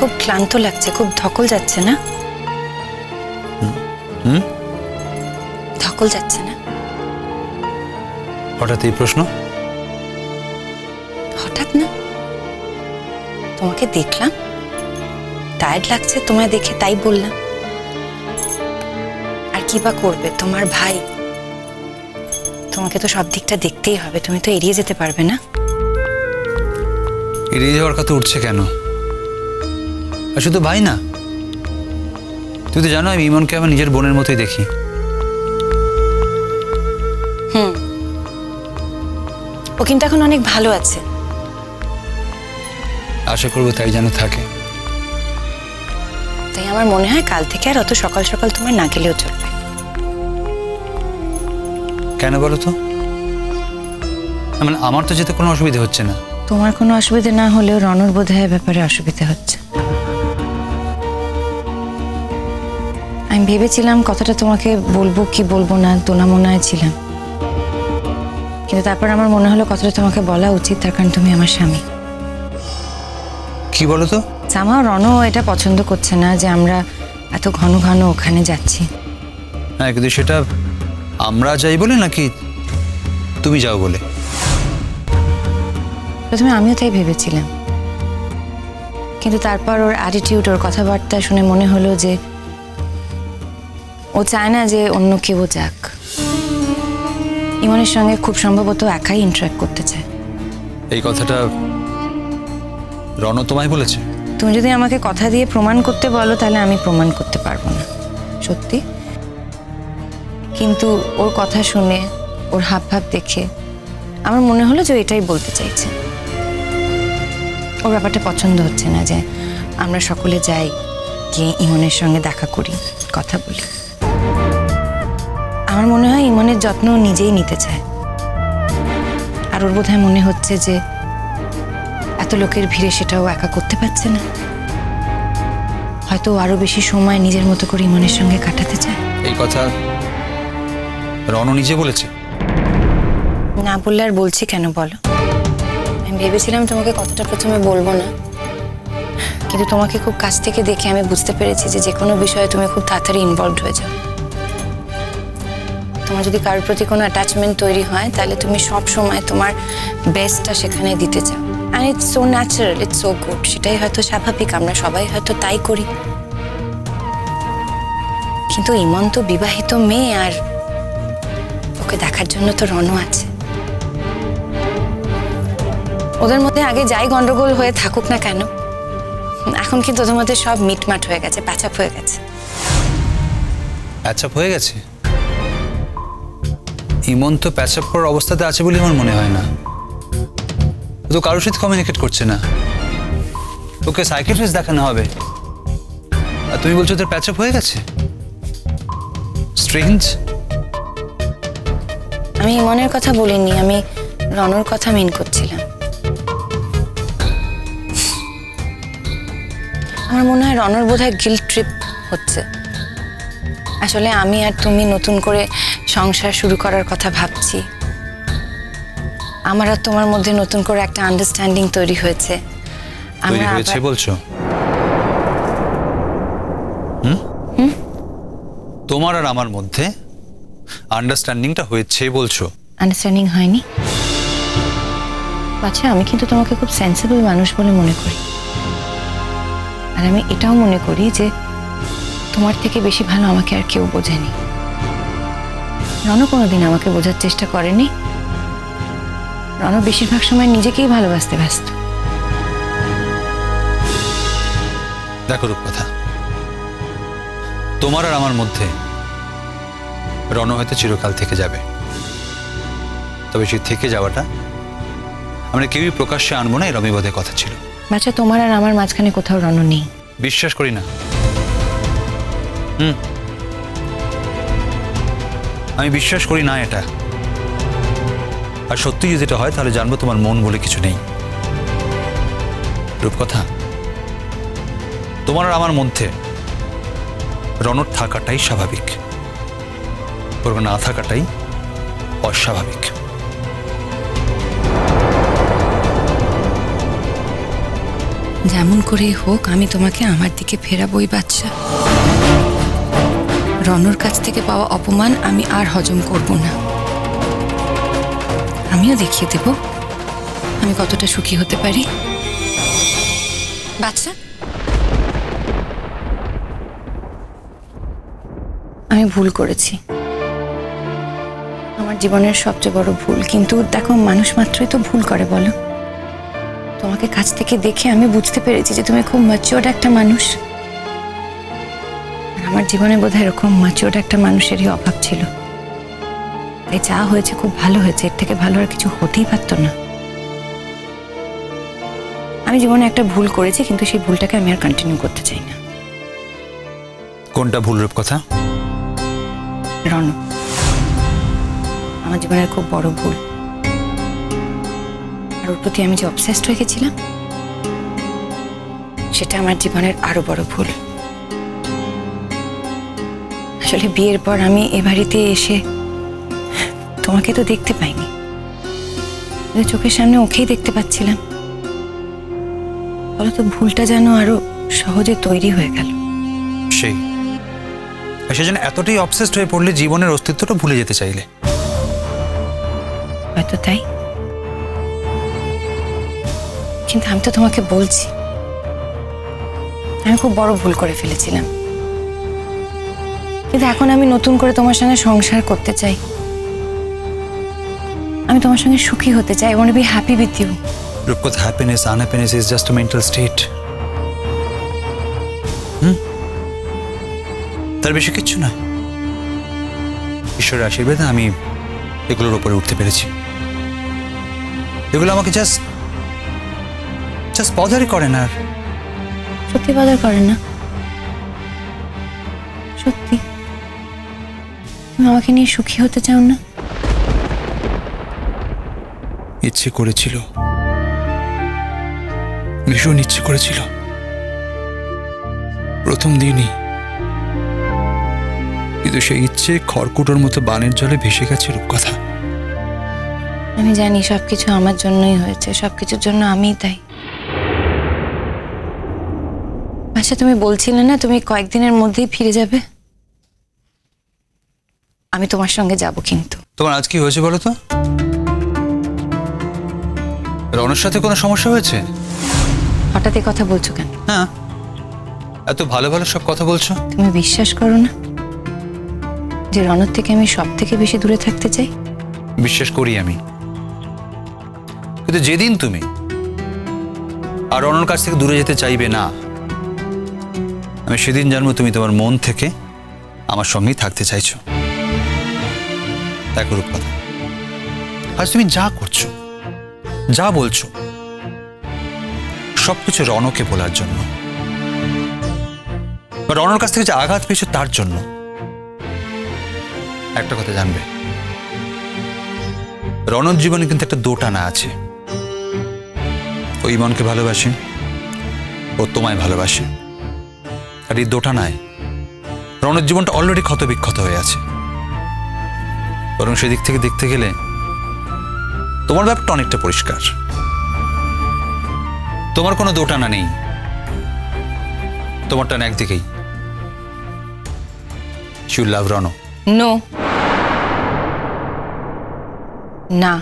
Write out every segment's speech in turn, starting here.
খুব ক্লান্ত লাগছে, খুব ধকল যাচ্ছে না? ধকল যাচ্ছে না? হঠাৎ এই প্রশ্ন? হঠাৎ না, তোমাকে দেখলাম, টায়ার্ড লাগছে তোমায় দেখে, তাই বললাম। আর কি বা করবে, তোমার ভাই, তোমাকে তো সব দিকটা দেখতেই হবে, তুমি তো এড়িয়ে যেতে পারবে না। এড়িয়ে যাওয়ার কথা উঠছে কেন? আর শুধু ভাই না, তুই তো জানো আমি ইমনকে আমার নিজের বোনের মতোই দেখি। ও কিন্তু এখন অনেক ভালো আছে। আশা করবো তাই যেন থাকে। তাই আমার মনে হয় কাল থেকে আর অত সকাল সকাল তোমার না গেলেও চলবে। কেন বলো তো? মানে আমার তো যেতে কোনো অসুবিধা হচ্ছে না। তোমার কোনো অসুবিধা না হলেও রণর বোধহয় ব্যাপারে অসুবিধা হচ্ছে। আমি ভেবেছিলাম কথাটা তোমাকে বলবো কি বলবো না, দোনামোনায় ছিলাম, কিন্তু তারপর আমার মনে হলো কথাটা তোমাকে বলা উচিত, তার কারণ তুমি আমার স্বামী। কি বলো তো? আমার রণও এটা পছন্দ করছে না যে আমরা এত ঘন ঘন ওখানে যাচ্ছি। হ্যাঁ, কিন্তু সেটা আমরা যাই বলে নাকি তুমি যাও বলে? প্রথমে আমিও তাই ভেবেছিলাম, কিন্তু তারপর ওর অ্যাটিটিউড, ওর কথাবার্তা শুনে মনে হলো যে ও চায় না যে অন্য কেউ যাক। ইমনের সঙ্গে খুব সম্ভবত একাই ইন্টারঅ্যাক্ট করতে চায়। এই কথাটা রণ তোমায় বলেছে? তুমি যদি আমাকে কথা দিয়ে প্রমাণ করতে বলো তাহলে আমি প্রমাণ করতে পারবো না, সত্যি। কিন্তু ওর কথা শুনে, ওর হাব ভাব দেখে আমার মনে হলো যে এটাই বলতে চাইছে। ওর ব্যাপারটা পছন্দ হচ্ছে না যে আমরা সকলে যাই, গিয়ে ইমনের সঙ্গে দেখা করি, কথা বলি। আমার মনে হয় ইমনের যত্ন নিজেই নিতে চায়। আর ওর বোধহয় মনে হচ্ছে যে এত লোকের ভিড়ে সেটাও একা করতে পারছে না, হয়তো আরো বেশি সময় নিজের মতো করে ইমনের সঙ্গে কাটাতে চায়। এই কথা রণ নিজে বলেছে? না বললে আর বলছি কেন বলো? আমি ভেবেছিলাম তোমাকে কথাটা প্রথমে বলবো না, কিন্তু তোমাকে খুব কাছ থেকে দেখে আমি বুঝতে পেরেছি যে যে কোনো বিষয়ে তুমি খুব তাড়াতাড়ি ইনভলভড হয়ে যাও। তোমার যদি কারোর প্রতি কোনো অ্যাটাচমেন্ট তৈরি হয় তাহলে তুমি সব সময় তোমার বেস্টটা সেখানে দিতে চাও। And it's so natural, it's so good. সেটাই হয়তো স্বাভাবিক, আমরা সবাই হয়তো তাই করি। কিন্তু ইমন তো বিবাহিত মেয়ে, আর ওকে দেখার জন্য তো রণও আছে। ওদের মধ্যে আগে যাই গন্ডগোল হয়ে থাকুক না কেন, এখন কিন্তু ওদের মধ্যে সব মিটমাট হয়ে গেছে, প্যাচাপ হয়ে গেছে। প্যাচাপ হয়ে গেছে? ইমন তো প্যাচাপ করার অবস্থাতে আছে বলে আমার মনে হয় না। ও তো কারোর সাথে কমিউনিকেট করছে না। ওকে সাইকিয়াট্রিস্ট দেখানো হবে, আর তুমি বলছো তোর প্যাচাপ হয়ে গেছে? স্ট্রেঞ্জ। আমি ইমনের কথা বলিনি, আমি রণর কথা মেন করছিলাম। আমার মনে হয় রণর বোধহয় গিল্ট ট্রিপ হচ্ছে। আসলে আমি আর তুমি নতুন করে সংসার শুরু করার কথা ভাবছি। আমার আর তোমার মধ্যে নতুন করে একটা আন্ডারস্ট্যান্ডিং তৈরি হয়েছে। তৈরি হয়েছে বলছো? তোমার আর আমার মধ্যে আন্ডারস্ট্যান্ডিংটা হয়েছে বলছো? আন্ডারস্ট্যান্ডিং হয়নি? আচ্ছা, আমি কিন্তু তোমাকে খুব সেন্সিবল মানুষ বলে মনে করি। আর আমি এটাও মনে করি যে তোমার থেকে বেশি ভালো আমাকে আর কেউ বোঝেনি। রণ কোনোদিন আমাকে বোঝার চেষ্টা করেনি। রণ বেশিরভাগ সময় নিজেকেই ভালোবাসতে ব্যস্ত। দেখো রূপকথা, তোমার আর আমার মধ্যে রণ হয়তো চিরকাল থেকে যাবে, তবে সেই থেকে যাওয়াটা আমরা কেউই প্রকাশ্যে আনবো না, এরমই বোধহয় কথা ছিল। বাচ্চা, তোমার আর আমার মাঝখানে কোথাও রণ নেই। বিশ্বাস করি না। আমি বিশ্বাস করি না এটা। আর সত্যি যদি এটা হয় তাহলে জানবো তোমার মন বলে কিছু নেই। রূপকথা, তোমার আর আমার মধ্যে রণর থাকাটাই স্বাভাবিক, ওর না থাকাটাই অস্বাভাবিক। যেমন করেই হোক আমি তোমাকে আমার দিকে ফেরাবই বাচ্চা। রনর কাছ থেকে পাওয়া অপমান আমি আর হজম করব না। আমিও দেখিয়ে দেব আমি কতটা সুখী হতে পারি। বাচ্চা, আমি ভুল করেছি, আমার জীবনের সবচেয়ে বড় ভুল। কিন্তু দেখো, মানুষ মাত্রই তো ভুল করে বলো। তোমাকে কাছ থেকে দেখে আমি বুঝতে পেরেছি যে তুমি খুব ম্যাচিওর্ড একটা মানুষ। আর আমার জীবনে বোধহয় এরকম ম্যাচিওর্ড একটা মানুষেরই অভাব ছিল। তাই যা হয়েছে খুব ভালো হয়েছে, এর থেকে ভালো আর কিছু হতেই পারতো না। আমি জীবনে একটা ভুল করেছি, কিন্তু সেই ভুলটাকে আমি আর কন্টিনিউ করতে চাই না। কোনটা ভুল রূপকথা? রণ আমার জীবনের খুব বড় ভুল। আর ওর প্রতি আমি যে অবসেসড হয়ে গেছিলাম, সেটা আমার জীবনের আরো বড় ভুল। আসলে বিয়ের পর আমি এ বাড়িতে এসে তোমাকে তো দেখতে পাইনি, চোখের সামনে ওকেই দেখতে পাচ্ছিলাম। ফলে তো ভুলটা যেন আরো সহজে তৈরি হয়ে গেল। সেজন্য এতটাই অবসেসড হয়ে পড়লে জীবনের অস্তিত্বটা ভুলে যেতে চাইলে। হয়তো তাই, কিন্তু আমি তো তোমাকে বলছি আমি খুব বড় ভুল করে ফেলেছিলাম। কিন্তু এখন আমি নতুন করে তোমার সঙ্গে সংসার করতে চাই। আমি তোমার সঙ্গে সুখী হতে চাই। I want to be happy with you. রূপকথা, happiness unhappiness is just a mental state. তার বেশি কিচ্ছু না। ঈশ্বরের আশীর্বাদে আমি এগুলোর উপরে উঠতে পেরেছি। এগুলো আমাকে জাস্ট বদারই করে না। আর সত্যি বদার করে না? সত্যি তুমি আমাকে নিয়ে সুখী হতে চাও না? ইচ্ছে করেছিল, ভীষণ ইচ্ছে করেছিল প্রথম দিনই, কিন্তু সেই ইচ্ছে খড়কুটোর মতো বানের জলে ভেসে গেছে রূপকথা। আমি জানি সবকিছু আমার জন্যই হয়েছে, সবকিছুর জন্য আমিই দায়ী। আচ্ছা, তুমি বলছিলে না তুমি কয়েকদিনের মধ্যেই ফিরে যাবে? আমি তোমার সঙ্গে যাব। কিন্তু তোমার আজ কি হয়েছে বলো তো? রনের সাথে কোনো সমস্যা হয়েছে? হঠাৎ এই কথা বলছো কেন? হ্যাঁ, এত ভালো ভালো সব কথা বলছো। তুমি বিশ্বাস করো না যে রনর থেকে আমি সব থেকে বেশি দূরে থাকতে চাই? বিশ্বাস করি আমি, কিন্তু যেদিন তুমি আর রনর কাছ থেকে দূরে যেতে চাইবে না, আমি সেদিন জানবো তুমি তোমার মন থেকে আমার সঙ্গেই থাকতে চাইছো। দেখো রূপকথা, আজ তুমি যা করছো, যা বলছো, সবকিছু রনকে বলার জন্য, রনর কাছ থেকে যে আঘাত পেয়েছো তার জন্য। একটা কথা জানবে, রনর জীবনে কিন্তু একটা দোটানা আছে। ও ইমনকে ভালোবাসে, ও তোমায় ভালোবাসে। আর এই দোটানায় রনর জীবনটা অলরেডি ক্ষত বিক্ষত হয়ে আছে। বরং সেদিক থেকে দেখতে গেলে তোমার ব্যাপারটা অনেকটা পরিষ্কার। তোমার কোনো দোটানা নেই, তোমার টান একদিকেই। You love Rono. নো, না,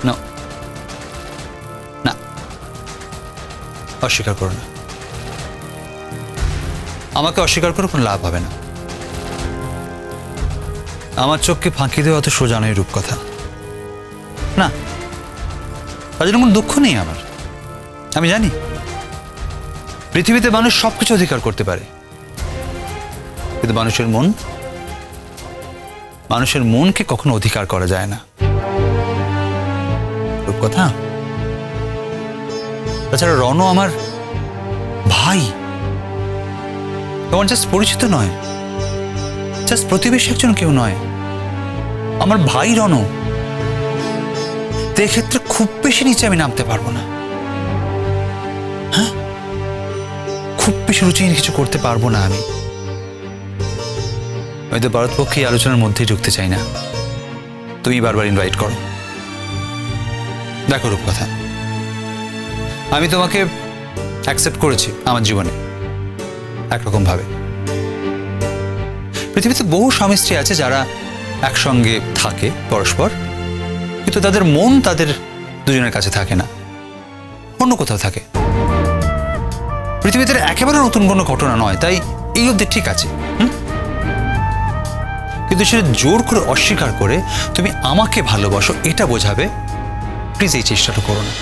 না, না, অস্বীকার করো না। আমাকে অস্বীকার করে কোনো লাভ হবে না। আমার চোখকে ফাঁকি দেওয়া অত সোজা নয় রূপকথা। না, তার জন্য কোনো দুঃখ নেই আমার। আমি জানি পৃথিবীতে মানুষ সবকিছু অধিকার করতে পারে, কিন্তু মানুষের মনকে কখনো অধিকার করা যায় না। রূপকথা, তাছাড়া রনো আমার ভাই, তোমার জাস্ট পরিচিত নয়, জাস্ট প্রতিবেশী একজন কেউ নয়, আমার ভাই রনো। এক্ষেত্রে খুব বেশি নিচে আমি নামতে পারবো না। হ্যাঁ, খুব বেশি রুচিহীন কিছু করতে পারবো না আমি। আমি তো ভারতপক্ষে আলোচনার মধ্যেই ঢুকতে চাই না। তুমি বারবার ইনভাইট করো। দেখো রূপকথা, আমি তোমাকে অ্যাকসেপ্ট করেছি আমার জীবনে একরকম ভাবে। পৃথিবীতে বহু স্বামী স্ত্রী আছে যারা একসঙ্গে থাকে পরস্পর, কিন্তু তাদের মন তাদের দুজনের কাছে থাকে না, অন্য কোথাও থাকে। পৃথিবীতে একেবারে নতুন কোনো ঘটনা নয়, তাই এই অবধি ঠিক আছে। কিন্তু সেটা জোর করে অস্বীকার করে তুমি আমাকে ভালোবাসো এটা বোঝাবে, প্লিজ এই চেষ্টাটা করো না।